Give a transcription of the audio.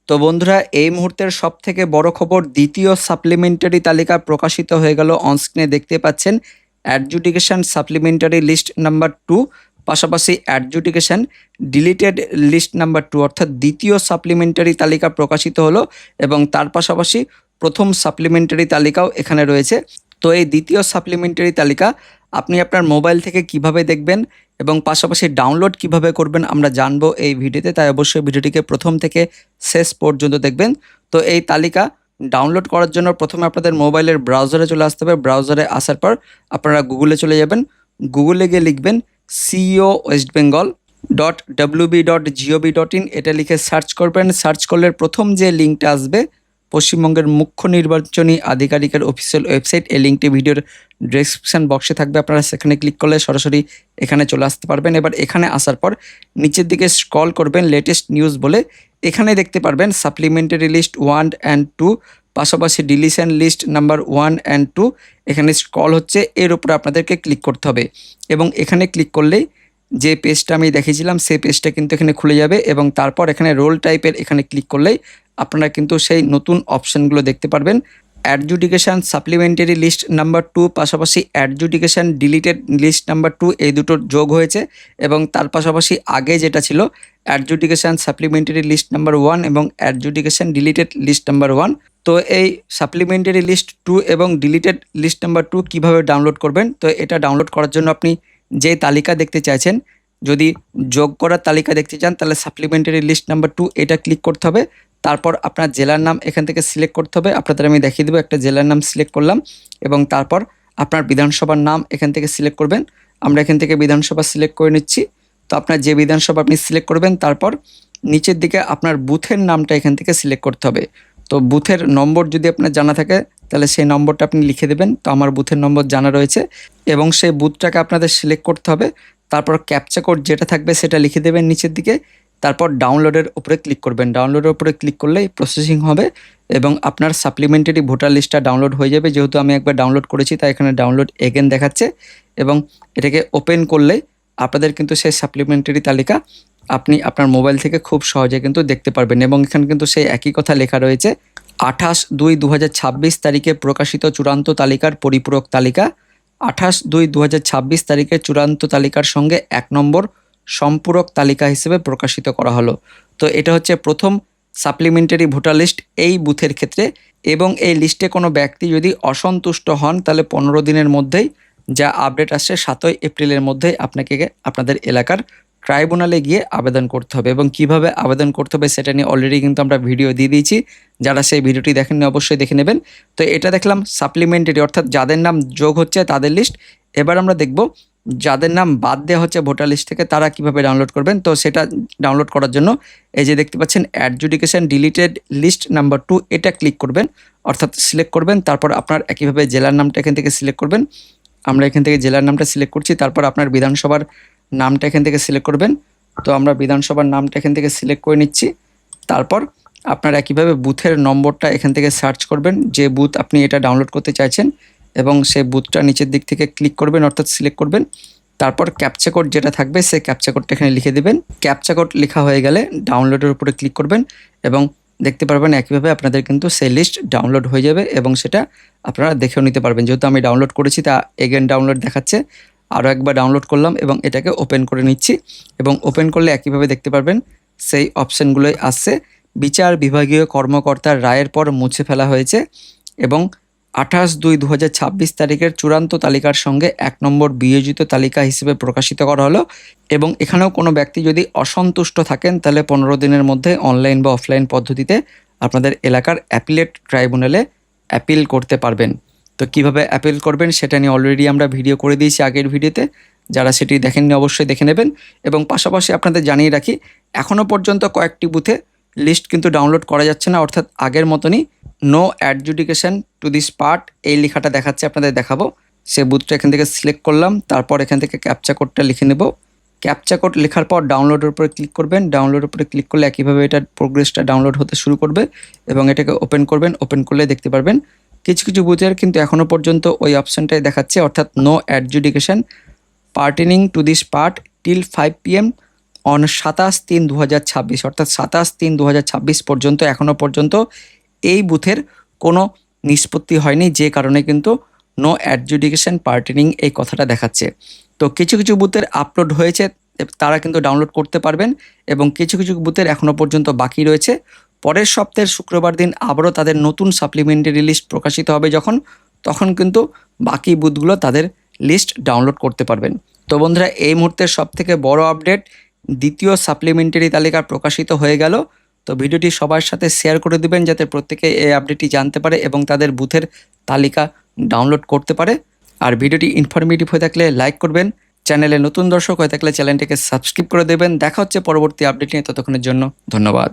তো বন্ধুরা, এই মুহূর্তের সবথেকে বড় খবর, দ্বিতীয় সাপ্লিমেন্টারি তালিকা প্রকাশিত হয়ে গেল। অন স্ক্রিনে দেখতে পাচ্ছেন অ্যাডজুডিকেশন সাপ্লিমেন্টারি লিস্ট নাম্বার 2, পাশাপাশি অ্যাডজুডিকেশন ডিলিটেড লিস্ট নাম্বার 2, অর্থাৎ দ্বিতীয় সাপ্লিমেন্টারি তালিকা প্রকাশিত হলো এবং তার পাশাপাশি প্রথম সাপ্লিমেন্টারি তালিকাও এখানে রয়েছে। তো এই দ্বিতীয় সাপ্লিমেন্টারি তালিকা আপনি আপনার মোবাইল থেকে কিভাবে দেখবেন এবং পাশাপাশি ডাউনলোড কিভাবে করবেন আমরা জানবো এই ভিডিওতে, তাই অবশ্যই ভিডিওটিকে প্রথম থেকে শেষ পর্যন্ত দেখবেন। তো এই তালিকা ডাউনলোড করার জন্য প্রথমে আপনাদের মোবাইলের ব্রাউজারে চলে আসতে হবে। ব্রাউজারে আসার পর আপনারা গুগলে চলে যাবেন। গুগলে গিয়ে লিখবেন CEO-West-Bengal.wb.gov.in, এটা লিখে সার্চ করবেন। সার্চ করলে প্রথম যে লিঙ্কটা আসবে পশ্চিমবঙ্গের মুখ্য নির্বাচনী আধিকারিকের অফিসিয়াল ওয়েবসাইট, এই লিঙ্কটি ভিডিওর ডেসক্রিপশন বক্সে থাকবে। আপনারা সেখানে ক্লিক করলে সরাসরি এখানে চলে আসতে পারবেন। এবার এখানে আসার পর নিচের দিকে স্ক্রল করবেন, লেটেস্ট নিউজ বলে এখানে দেখতে পারবেন সাপ্লিমেন্টারি লিস্ট 1 and 2, পাশাপাশি ডিলিশন লিস্ট নাম্বার 1 and 2 এখানে স্ক্রল হচ্ছে, এর উপরে আপনাদেরকে ক্লিক করতে হবে এবং এখানে ক্লিক করলেই যে পেজটা আমি দেখিয়েছিলাম সেই পেজটা কিন্তু এখানে খুলে যাবে এবং তারপর এখানে রোল টাইপের এখানে ক্লিক করলেই আপনারা কিন্তু সেই নতুন অপশানগুলো দেখতে পারবেন। অ্যাডজুডিকেশান সাপ্লিমেন্টারি লিস্ট নাম্বার 2 পাশাপাশি অ্যাডজুডিকেশান ডিলিটেড লিস্ট নাম্বার 2 এই দুটোর যোগ হয়েছে এবং তার পাশাপাশি আগে যেটা ছিল অ্যাডজুডিকেশান সাপ্লিমেন্টারি লিস্ট নাম্বার 1 এবং অ্যাডজুডিকেশান ডিলিটেড লিস্ট নাম্বার 1। তো এই সাপ্লিমেন্টারি লিস্ট 2 এবং ডিলিটেড লিস্ট নাম্বার 2 কীভাবে ডাউনলোড করবেন, তো এটা ডাউনলোড করার জন্য আপনি যে তালিকা দেখতে চাইছেন, যদি যোগ করার তালিকা দেখতে চান তাহলে সাপ্লিমেন্টারি লিস্ট নাম্বার 2 এটা ক্লিক করতে হবে। তারপর আপনার জেলার নাম এখান থেকে সিলেক্ট করতে হবে। আপনাদের আমি দেখিয়ে দেবো, একটা জেলার নাম সিলেক্ট করলাম এবং তারপর আপনার বিধানসভার নাম এখান থেকে সিলেক্ট করবেন। আমরা এখান থেকে বিধানসভা সিলেক্ট করে নিচ্ছি। তো আপনার যে বিধানসভা আপনি সিলেক্ট করবেন, তারপর নিচের দিকে আপনার বুথের নামটা এখান থেকে সিলেক্ট করতে হবে। তো বুথের নম্বর যদি আপনার জানা থাকে তাহলে সেই নম্বরটা আপনি লিখে দেবেন। তো আমার বুথের নম্বর জানা রয়েছে এবং সেই বুথটাকে আপনাদের সিলেক্ট করতে হবে। তারপর ক্যাপচা কোড যেটা থাকবে সেটা লিখে দেবেন নিচের দিকে। তারপর ডাউনলোডের উপরে ক্লিক করবেন। ডাউনলোডের উপরে ক্লিক করলেই প্রসেসিং হবে এবং আপনার সাপ্লিমেন্টারি ভোটার লিস্টটা ডাউনলোড হয়ে যাবে। যেহেতু আমি একবার ডাউনলোড করেছি তাই এখানে ডাউনলোড এগেন দেখাচ্ছে এবং এটাকে ওপেন করলে আপনাদের কিন্তু সেই সাপ্লিমেন্টারি তালিকা আপনি আপনার মোবাইল থেকে খুব সহজে কিন্তু দেখতে পারবেন এবং এখানে কিন্তু সেই একই কথা লেখা রয়েছে, 28/2/2026 তারিখে প্রকাশিত চূড়ান্ত তালিকার পরিপূরক তালিকা। 28/2/2026 তারিখে চূড়ান্ত তালিকার সঙ্গে 1 নম্বর সম্পূরক তালিকা হিসেবে প্রকাশিত করা হলো। তো এটা হচ্ছে প্রথম সাপ্লিমেন্টারি ভোটার লিস্ট এই বুথের ক্ষেত্রে এবং এই লিস্টে কোনো ব্যক্তি যদি অসন্তুষ্ট হন তাহলে 15 দিনের মধ্যেই, যা আপডেট আসছে 7 এপ্রিলের মধ্যেই আপনাকে আপনাদের এলাকার ট্রাইব্যুনালে গিয়ে আবেদন করতে হবে এবং কিভাবে আবেদন করতে হবে সেটা নিয়ে অলরেডি কিন্তু আমরা ভিডিও দিয়ে দিয়েছি। যারা সেই ভিডিওটি দেখেননি অবশ্যই দেখে নেবেন। তো এটা দেখলাম সাপ্লিমেন্টারি, অর্থাৎ যাদের নাম যোগ হচ্ছে তাদের লিস্ট। এবার আমরা দেখব যাদের নাম বাদ দেওয়া হচ্ছে ভোটার লিস্ট থেকে তারা কিভাবে ডাউনলোড করবেন। তো সেটা ডাউনলোড করার জন্য এই যে দেখতে পাচ্ছেন অ্যাডজুডিকেশন ডিলিটেড লিস্ট নাম্বার 2 এটা ক্লিক করবেন, অর্থাৎ সিলেক্ট করবেন। তারপর আপনার একইভাবে জেলার নামটা এখান থেকে সিলেক্ট করবেন। আমরা এখান থেকে জেলার নামটা সিলেক্ট করছি। তারপর আপনার বিধানসভার নামটা এখান থেকে সিলেক্ট করবেন। তো আমরা বিধানসভার নামটা এখান থেকে সিলেক্ট করে নিচ্ছি। তারপর আপনার একইভাবে বুথের নম্বরটা এখান থেকে সার্চ করবেন, যে বুথ আপনি এটা ডাউনলোড করতে চাইছেন এবং সেই বুথটা নিচের দিক থেকে ক্লিক করবেন, অর্থাৎ সিলেক্ট করবেন। তারপর ক্যাপচা কোড যেটা থাকবে সেই ক্যাপচা কোডটা এখানে লিখে দেবেন। ক্যাপচা কোড লেখা হয়ে গেলে ডাউনলোডের উপরে ক্লিক করবেন এবং দেখতে পারবেন একইভাবে আপনাদের কিন্তু সেই লিস্ট ডাউনলোড হয়ে যাবে এবং সেটা আপনারা দেখেও নিতে পারবেন। যেহেতু আমি ডাউনলোড করেছি তা এগেন ডাউনলোড দেখাচ্ছে, আরও একবার ডাউনলোড করলাম এবং এটাকে ওপেন করে নিচ্ছি এবং ওপেন করলে একইভাবে দেখতে পারবেন সেই অপশানগুলোই আসছে। বিচার বিভাগীয় কর্মকর্তার রায়ের পর মুছে ফেলা হয়েছে এবং 28/2/2026 তারিখের চূড়ান্ত তালিকার সঙ্গে 1 নম্বর বিয়োজিত তালিকা হিসেবে প্রকাশিত করা হলো এবং এখানেও কোনো ব্যক্তি যদি অসন্তুষ্ট থাকেন তাহলে 15 দিনের মধ্যে অনলাইন বা অফলাইন পদ্ধতিতে আপনাদের এলাকার অ্যাপিলেট ট্রাইব্যুনালে অ্যাপিল করতে পারবেন। তো কিভাবে অ্যাপিল করবেন সেটা নিয়ে অলরেডি আমরা ভিডিও করে দিয়েছি আগের ভিডিওতে, যারা সেটি দেখেননি অবশ্যই দেখে নেবেন। এবং পাশাপাশি আপনাদের জানিয়ে রাখি, এখনও পর্যন্ত কয়েকটি বুথে লিস্ট কিন্তু ডাউনলোড করা যাচ্ছে না, অর্থাৎ আগের মতনই no adjudication to this part এই লেখাটা দেখাচ্ছে, আপনাদের দেখাবো। সে বুথটা এখান থেকে সিলেক্ট করলাম। তারপর এখান থেকে ক্যাপচা কোডটা লিখে নেব। ক্যাপচা কোড লেখার পর ডাউনলোডের উপরে ক্লিক করবেন। ডাউনলোডের উপরে ক্লিক করলে একইভাবে এটার প্রোগ্রেসটা ডাউনলোড হতে শুরু করবে এবং এটাকে ওপেন করবেন। ওপেন করলে দেখতে পারবেন কিছু কিছু বুথের কিন্তু এখনও পর্যন্ত ওই অপশানটাই দেখাচ্ছে, অর্থাৎ no adjudication pertaining to this part till 5 PM on 27/3/2026 অর্থাৎ 27/3/2026 পর্যন্ত এখনো পর্যন্ত এই বুথের কোনো নিষ্পত্তি হয়নি, যে কারণে কিন্তু নো অ্যাডজুডিকেশন পার্টিনিং এই কথাটা দেখাচ্ছে। তো কিছু কিছু বুথের আপলোড হয়েছে, তারা কিন্তু ডাউনলোড করতে পারবেন, এবং কিছু কিছু বুথের এখনও পর্যন্ত বাকি রয়েছে। পরের সপ্তাহের শুক্রবার দিন আবারও তাদের নতুন সাপ্লিমেন্টারি লিস্ট প্রকাশিত হবে তখন কিন্তু বাকি বুথগুলো তাদের লিস্ট ডাউনলোড করতে পারবেন। তো বন্ধুরা, এই মুহূর্তের সবথেকে বড় আপডেট, দ্বিতীয় সাপ্লিমেন্টারি তালিকা প্রকাশিত হয়ে গেল। তো ভিডিওটি সবার সাথে শেয়ার করে দিবেন যাতে প্রত্যেকে এই আপডেটটি জানতে পারে এবং তাদের বুথের তালিকা ডাউনলোড করতে পারে। আর ভিডিওটি ইনফরমেটিভ হয়ে থাকলে লাইক করবেন, চ্যানেলে নতুন দর্শক হয়ে থাকলে চ্যানেলটিকে সাবস্ক্রাইব করে দেবেন। দেখা হচ্ছে পরবর্তী আপডেট নিয়ে, ততক্ষণের জন্য ধন্যবাদ।